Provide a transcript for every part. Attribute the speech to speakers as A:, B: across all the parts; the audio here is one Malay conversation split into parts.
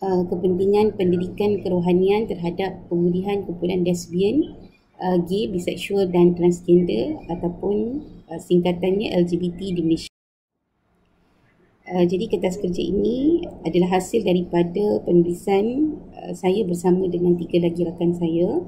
A: kepentingan pendidikan kerohanian terhadap pemulihan kumpulan lesbian, gay, biseksual dan transgender ataupun singkatannya LGBT di Malaysia. Jadi kertas kerja ini adalah hasil daripada penulisan saya bersama dengan 3 lagi rakan saya.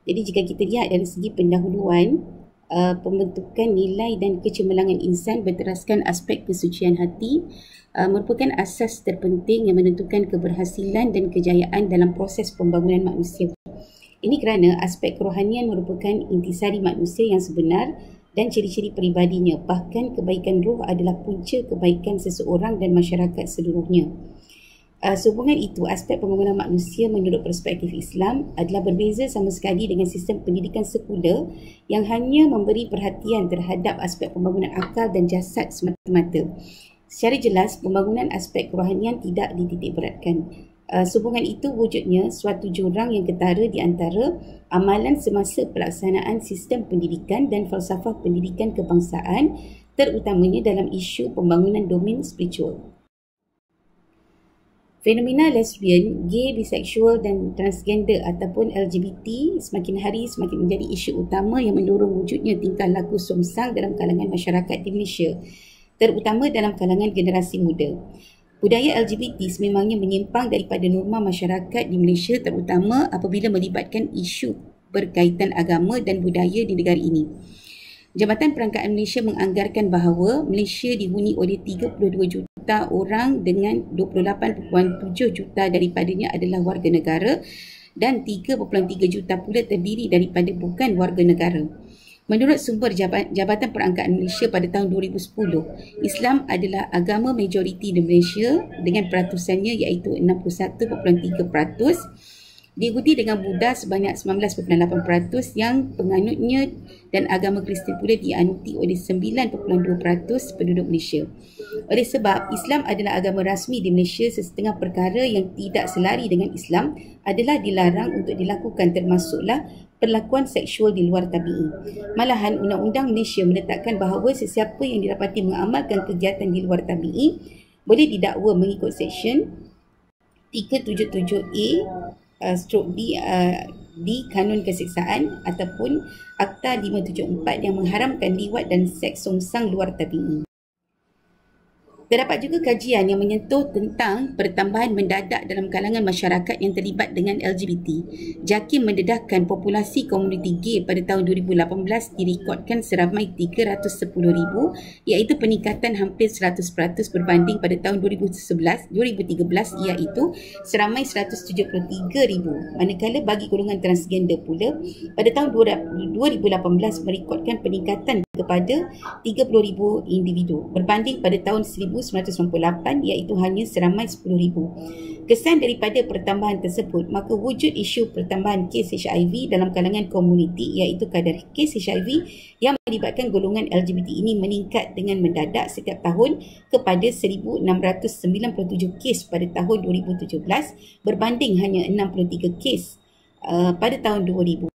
A: Jadi jika kita lihat dari segi pendahuluan, pembentukan nilai dan kecemerlangan insan berteraskan aspek kesucian hati merupakan asas terpenting yang menentukan keberhasilan dan kejayaan dalam proses pembangunan manusia. Ini kerana aspek kerohanian merupakan intisari manusia yang sebenar dan ciri-ciri peribadinya. Bahkan kebaikan roh adalah punca kebaikan seseorang dan masyarakat seluruhnya. Sehubungan itu, aspek pembangunan manusia menurut perspektif Islam adalah berbeza sama sekali dengan sistem pendidikan sekular yang hanya memberi perhatian terhadap aspek pembangunan akal dan jasad semata-mata. Secara jelas, pembangunan aspek kerohanian tidak dititikberatkan. Sehubungan itu wujudnya suatu jurang yang ketara di antara amalan semasa pelaksanaan sistem pendidikan dan falsafah pendidikan kebangsaan, terutamanya dalam isu pembangunan domain spiritual. Fenomena lesbian, gay, biseksual dan transgender ataupun LGBT semakin hari semakin menjadi isu utama yang mendorong wujudnya tingkah laku songsang dalam kalangan masyarakat di Malaysia, terutama dalam kalangan generasi muda. Budaya LGBT sememangnya menyimpang daripada norma masyarakat di Malaysia, terutama apabila melibatkan isu berkaitan agama dan budaya di negara ini. Jabatan Perangkaan Malaysia menganggarkan bahawa Malaysia dihuni oleh 32 juta orang dengan 28.7 juta daripadanya adalah warga negara dan 3.3 juta pula terdiri daripada bukan warga negara. Menurut sumber Jabatan Perangkaan Malaysia pada tahun 2010, Islam adalah agama majoriti di Malaysia dengan peratusannya iaitu 61.3%, diikuti dengan Buddha sebanyak 19.8% yang penganutnya dan agama Kristian pula dianuti oleh 9.2% penduduk Malaysia. Oleh sebab Islam adalah agama rasmi di Malaysia, sesetengah perkara yang tidak selari dengan Islam adalah dilarang untuk dilakukan, termasuklah perlakuan seksual di luar tabi'i. Malahan Undang-Undang Malaysia meletakkan bahawa sesiapa yang didapati mengamalkan kegiatan di luar tabi'i boleh didakwa mengikut Seksyen 377A stroke B di Kanun Keseksaan ataupun Akta 574 yang mengharamkan liwat dan seks songsang luar tabi'i. Terdapat juga kajian yang menyentuh tentang pertambahan mendadak dalam kalangan masyarakat yang terlibat dengan LGBT. JAKIM mendedahkan populasi komuniti gay pada tahun 2018 direkodkan seramai 310,000, iaitu peningkatan hampir 100% berbanding pada tahun 2013 iaitu seramai 173,000. Manakala bagi golongan transgender pula, pada tahun 2018 merekodkan peningkatan kepada 30,000 individu berbanding pada tahun 1998 iaitu hanya seramai 10,000. Kesan daripada pertambahan tersebut, maka wujud isu pertambahan kes HIV dalam kalangan komuniti iaitu kadar kes HIV yang melibatkan golongan LGBT ini meningkat dengan mendadak setiap tahun kepada 1,697 kes pada tahun 2017 berbanding hanya 63 kes pada tahun 2000.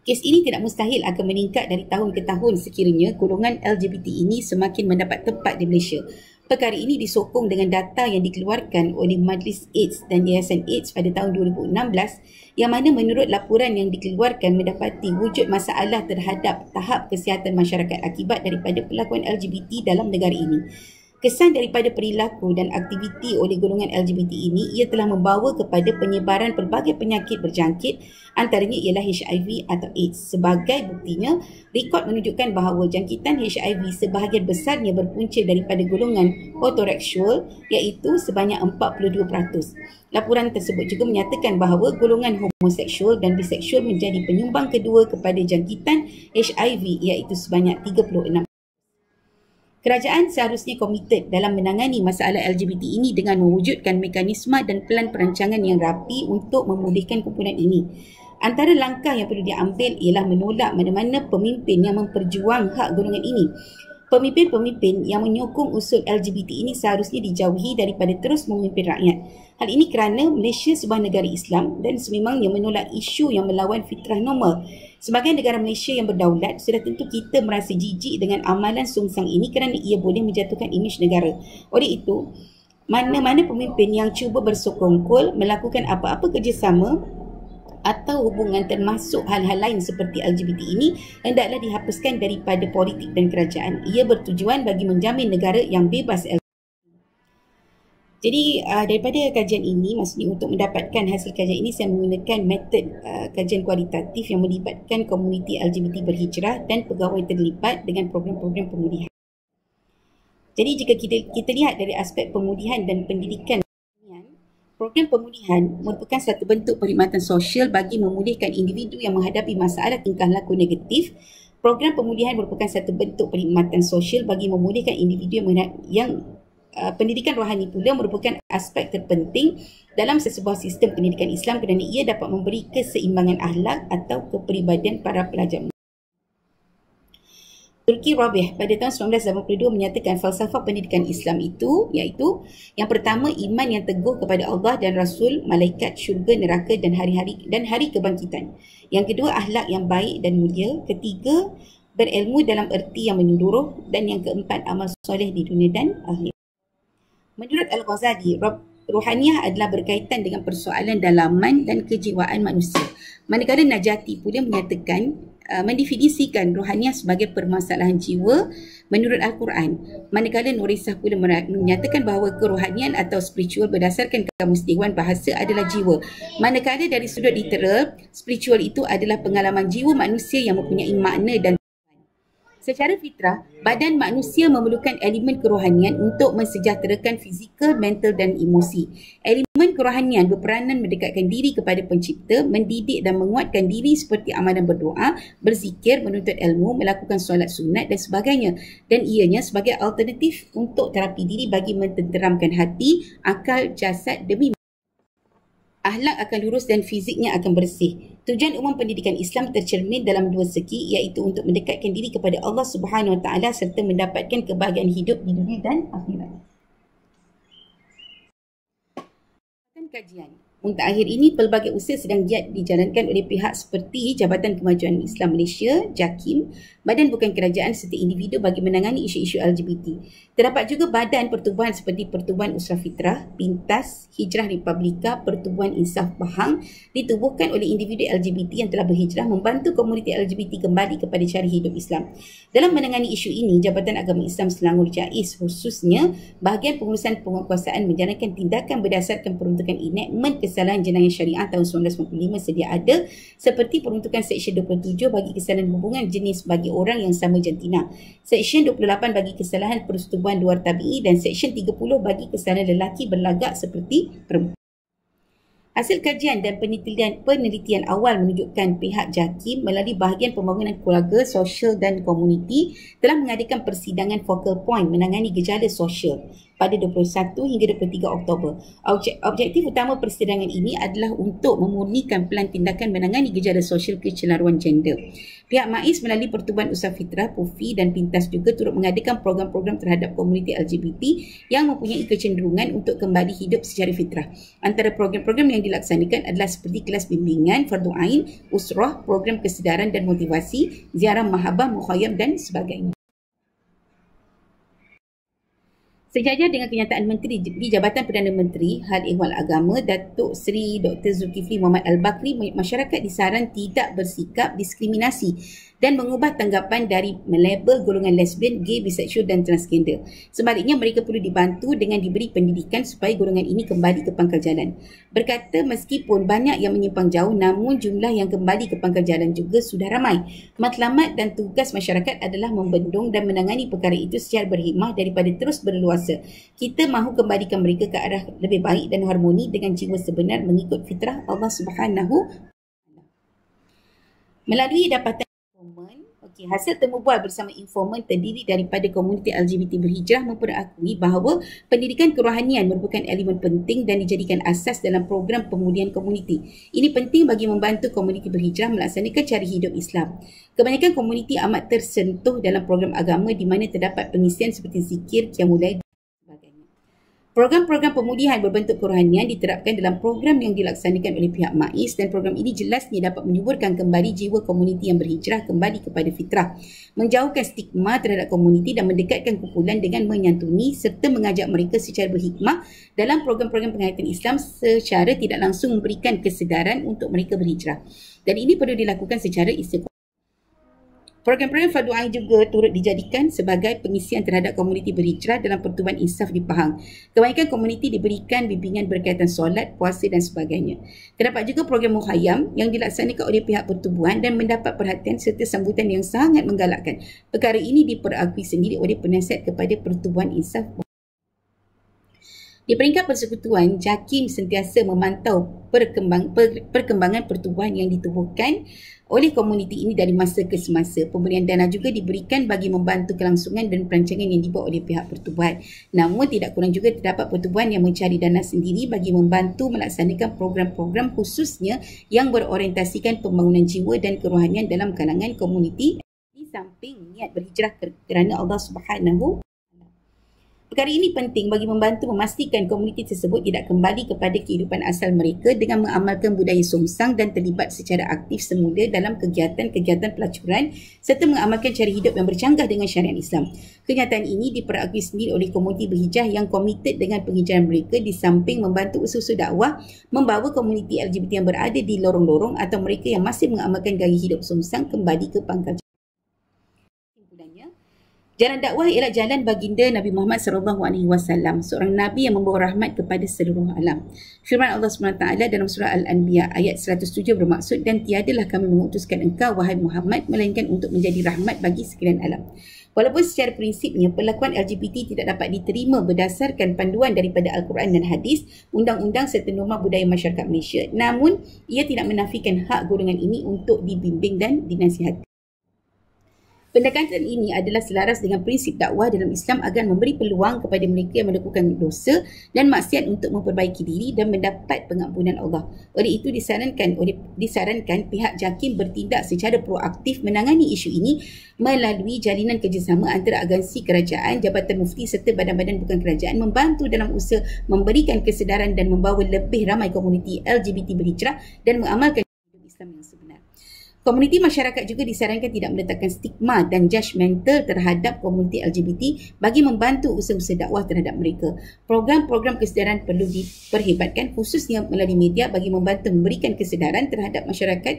A: Kes ini tidak mustahil akan meningkat dari tahun ke tahun sekiranya golongan LGBT ini semakin mendapat tempat di Malaysia. Perkara ini disokong dengan data yang dikeluarkan oleh Majlis AIDS dan Yayasan AIDS pada tahun 2016 yang mana menurut laporan yang dikeluarkan mendapati wujud masalah terhadap tahap kesihatan masyarakat akibat daripada perlakuan LGBT dalam negara ini. Kesan daripada perilaku dan aktiviti oleh golongan LGBT ini, ia telah membawa kepada penyebaran pelbagai penyakit berjangkit, antaranya ialah HIV atau AIDS. Sebagai buktinya, rekod menunjukkan bahawa jangkitan HIV sebahagian besarnya berpunca daripada golongan heteroseksual iaitu sebanyak 42%. Laporan tersebut juga menyatakan bahawa golongan homoseksual dan biseksual menjadi penyumbang kedua kepada jangkitan HIV iaitu sebanyak 36%. Kerajaan seharusnya komited dalam menangani masalah LGBT ini dengan mewujudkan mekanisme dan pelan perancangan yang rapi untuk memulihkan kumpulan ini. Antara langkah yang perlu diambil ialah menolak mana-mana pemimpin yang memperjuang hak golongan ini. Pemimpin-pemimpin yang menyokong usul LGBT ini seharusnya dijauhi daripada terus memimpin rakyat. Hal ini kerana Malaysia sebuah negara Islam dan sememangnya menolak isu yang melawan fitrah normal. Sebagai negara Malaysia yang berdaulat, sudah tentu kita merasa jijik dengan amalan songsang ini kerana ia boleh menjatuhkan imej negara. Oleh itu, mana-mana pemimpin yang cuba bersekongkol melakukan apa-apa kerjasama atau hubungan termasuk hal-hal lain seperti LGBT ini hendaklah dihapuskan daripada politik dan kerajaan. Ia bertujuan bagi menjamin negara yang bebas LGBT. Jadi daripada kajian ini, maksudnya untuk mendapatkan hasil kajian ini, saya menggunakan metod kajian kualitatif yang melibatkan komuniti LGBT berhijrah dan pegawai terlibat dengan program-program pemulihan. Jadi jika kita lihat dari aspek pemulihan dan pendidikan, program pemulihan merupakan satu bentuk perkhidmatan sosial bagi memulihkan individu yang menghadapi masalah tingkah laku negatif. Program pemulihan merupakan satu bentuk perkhidmatan sosial bagi memulihkan individu yang pendidikan rohani pula merupakan aspek terpenting dalam sesebuah sistem pendidikan Islam kerana ia dapat memberi keseimbangan akhlak atau kepribadian para pelajar. Turki Rabih pada tahun 1982 menyatakan falsafah pendidikan Islam itu iaitu yang pertama, iman yang teguh kepada Allah dan Rasul, malaikat, syurga, neraka dan hari kebangkitan. Yang kedua, akhlak yang baik dan mulia. Ketiga, berilmu dalam erti yang menyeluruh. Dan yang keempat, amal soleh di dunia dan akhirat. Menurut Al-Ghazali, ruhaniyah adalah berkaitan dengan persoalan dalaman dan kejiwaan manusia. Manakala Najati pula menyatakan mendefinisikan ruhaniyah sebagai permasalahan jiwa menurut Al-Quran. Manakala Nurisah pula menyatakan bahawa kerohanian atau spiritual berdasarkan Kamus Dewan Bahasa adalah jiwa. Manakala dari sudut literal, spiritual itu adalah pengalaman jiwa manusia yang mempunyai makna dan secara fitrah, badan manusia memerlukan elemen kerohanian untuk mensejahterakan fizikal, mental dan emosi. Elemen kerohanian berperanan mendekatkan diri kepada pencipta, mendidik dan menguatkan diri seperti amalan berdoa, berzikir, menuntut ilmu, melakukan solat sunat dan sebagainya. Dan ianya sebagai alternatif untuk terapi diri bagi mententeramkan hati, akal, jasad demi akhlak akan lurus dan fiziknya akan bersih. Tujuan umum pendidikan Islam tercermin dalam dua segi, iaitu untuk mendekatkan diri kepada Allah Subhanahu Wa Taala serta mendapatkan kebahagiaan hidup di dunia dan akhirat. Kajian. Untuk akhir ini, pelbagai usaha sedang giat dijalankan oleh pihak seperti Jabatan Kemajuan Islam Malaysia, JAKIM, Badan Bukan Kerajaan serta individu bagi menangani isu-isu LGBT. Terdapat juga badan pertubuhan seperti Pertubuhan Usrah Fitrah, Pintas, Hijrah Republika, Pertubuhan Insaf Pahang ditubuhkan oleh individu LGBT yang telah berhijrah membantu komuniti LGBT kembali kepada cara hidup Islam. Dalam menangani isu ini, Jabatan Agama Islam Selangor JAIS khususnya bahagian pengurusan penguasaan menjalankan tindakan berdasarkan peruntukan enactment kesalahan jenayah syariah tahun 1995 sedia ada seperti peruntukan Seksyen 27 bagi kesalahan hubungan jenis bagi orang yang sama jantina, Seksyen 28 bagi kesalahan persetubuhan luar tabi'i dan Seksyen 30 bagi kesalahan lelaki berlagak seperti perempuan. Hasil kajian dan penelitian awal menunjukkan pihak JAKIM melalui bahagian pembangunan keluarga, sosial dan komuniti telah mengadakan persidangan focal point menangani gejala sosial pada 21 hingga 23 Oktober. Objektif utama persidangan ini adalah untuk memurnikan pelan tindakan menangani gejala sosial kecelaruan gender. Pihak MAIS melalui Pertubuhan Usaha Fitrah, PUFI dan Pintas juga turut mengadakan program-program terhadap komuniti LGBT yang mempunyai kecenderungan untuk kembali hidup secara fitrah. Antara program-program yang dilaksanakan adalah seperti kelas bimbingan, fardu ain, usrah, program kesedaran dan motivasi, ziarah mahabah, mukhayyam dan sebagainya. Sejajar dengan kenyataan Menteri di Jabatan Perdana Menteri Hal Ehwal Agama Datuk Seri Dr. Zulkifli Muhammad Al-Bakri, masyarakat disaran tidak bersikap diskriminasi dan mengubah tanggapan dari melabel golongan lesbian, gay, biseksual dan transgender. Sebaliknya, mereka perlu dibantu dengan diberi pendidikan supaya golongan ini kembali ke pangkal jalan. Berkata meskipun banyak yang menyimpang jauh, namun jumlah yang kembali ke pangkal jalan juga sudah ramai. Matlamat dan tugas masyarakat adalah membendung dan menangani perkara itu secara berhikmah daripada terus berluasa. Kita mahu kembalikan mereka ke arah lebih baik dan harmoni dengan jiwa sebenar mengikut fitrah Allah Subhanahu. Melalui dapatan hasil temu bual bersama informan terdiri daripada komuniti LGBT berhijrah memperakui bahawa pendidikan kerohanian merupakan elemen penting dan dijadikan asas dalam program pemulihan komuniti. Ini penting bagi membantu komuniti berhijrah melaksanakan cara hidup Islam. Kebanyakan komuniti amat tersentuh dalam program agama di mana terdapat pengisian seperti zikir, qiyamul lail dan sebagainya. Program-program pemulihan berbentuk kerohanian diterapkan dalam program yang dilaksanakan oleh pihak MAIS dan program ini jelasnya dapat menyuburkan kembali jiwa komuniti yang berhijrah kembali kepada fitrah, menjauhkan stigma terhadap komuniti dan mendekatkan kumpulan dengan menyantuni serta mengajak mereka secara berhikmah dalam program-program penghayatan Islam secara tidak langsung memberikan kesedaran untuk mereka berhijrah. Dan ini perlu dilakukan secara istiqomah. Program-program Fardu Ain juga turut dijadikan sebagai pengisian terhadap komuniti berhijrah dalam pertubuhan insaf di Pahang. Kebanyakan komuniti diberikan bimbingan berkaitan solat, puasa dan sebagainya. Terdapat juga program Muhayyam yang dilaksanakan oleh pihak pertubuhan dan mendapat perhatian serta sambutan yang sangat menggalakkan. Perkara ini diperakui sendiri oleh penasihat kepada pertubuhan insaf. Di peringkat persekutuan, JAKIM sentiasa memantau perkembangan pertubuhan yang ditubuhkan oleh komuniti ini dari masa ke semasa. Pemberian dana juga diberikan bagi membantu kelangsungan dan perancangan yang dibuat oleh pihak pertubuhan. Namun tidak kurang juga terdapat pertubuhan yang mencari dana sendiri bagi membantu melaksanakan program-program khususnya yang berorientasikan pembangunan jiwa dan kerohanian dalam kalangan komuniti di samping niat berhijrah kerana Allah Subhanahu. Perkara ini penting bagi membantu memastikan komuniti tersebut tidak kembali kepada kehidupan asal mereka dengan mengamalkan budaya songsang dan terlibat secara aktif semula dalam kegiatan-kegiatan pelacuran serta mengamalkan cara hidup yang bercanggah dengan syariat Islam. Kenyataan ini diperakui sendiri oleh komuniti berhijrah yang komited dengan penghijrahan mereka di samping membantu usaha-usaha dakwah membawa komuniti LGBT yang berada di lorong-lorong atau mereka yang masih mengamalkan gaya hidup songsang kembali ke pangkal. Jalan dakwah ialah jalan baginda Nabi Muhammad SAW, seorang Nabi yang membawa rahmat kepada seluruh alam. Firman Allah SWT dalam surah Al-Anbiya ayat 107 bermaksud, dan tiadalah kami mengutuskan engkau, wahai Muhammad, melainkan untuk menjadi rahmat bagi sekalian alam. Walaupun secara prinsipnya perlakuan LGBT tidak dapat diterima berdasarkan panduan daripada Al-Quran dan Hadis, undang-undang serta norma budaya masyarakat Malaysia, namun ia tidak menafikan hak golongan ini untuk dibimbing dan dinasihati. Pendekatan ini adalah selaras dengan prinsip dakwah dalam Islam agar memberi peluang kepada mereka yang melakukan dosa dan maksiat untuk memperbaiki diri dan mendapat pengampunan Allah. Oleh itu disarankan pihak JAKIM bertindak secara proaktif menangani isu ini melalui jalinan kerjasama antara agensi kerajaan, jabatan mufti serta badan-badan bukan kerajaan membantu dalam usaha memberikan kesedaran dan membawa lebih ramai komuniti LGBT berhijrah dan mengamalkan hidup Islam yang sebenar. Komuniti masyarakat juga disarankan tidak meletakkan stigma dan judgemental terhadap komuniti LGBT bagi membantu usaha-usaha dakwah terhadap mereka. Program-program kesedaran perlu diperhebatkan khususnya melalui media bagi membantu memberikan kesedaran terhadap masyarakat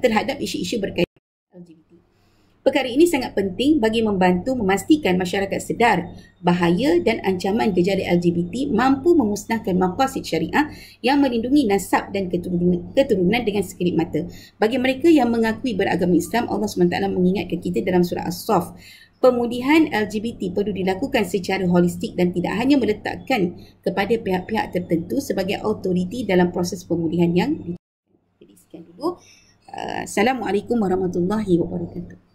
A: terhadap isu-isu berkaitan LGBT. Perkara ini sangat penting bagi membantu memastikan masyarakat sedar bahaya dan ancaman gejala LGBT mampu memusnahkan maqasid syariah yang melindungi nasab dan keturunan dengan sekelip mata. Bagi mereka yang mengakui beragama Islam, Allah SWT mengingatkan kita dalam surah As-Saff, pemulihan LGBT perlu dilakukan secara holistik dan tidak hanya meletakkan kepada pihak-pihak tertentu sebagai autoriti dalam proses pemulihan yang. Jadi sekian dulu. Assalamualaikum warahmatullahi wabarakatuh.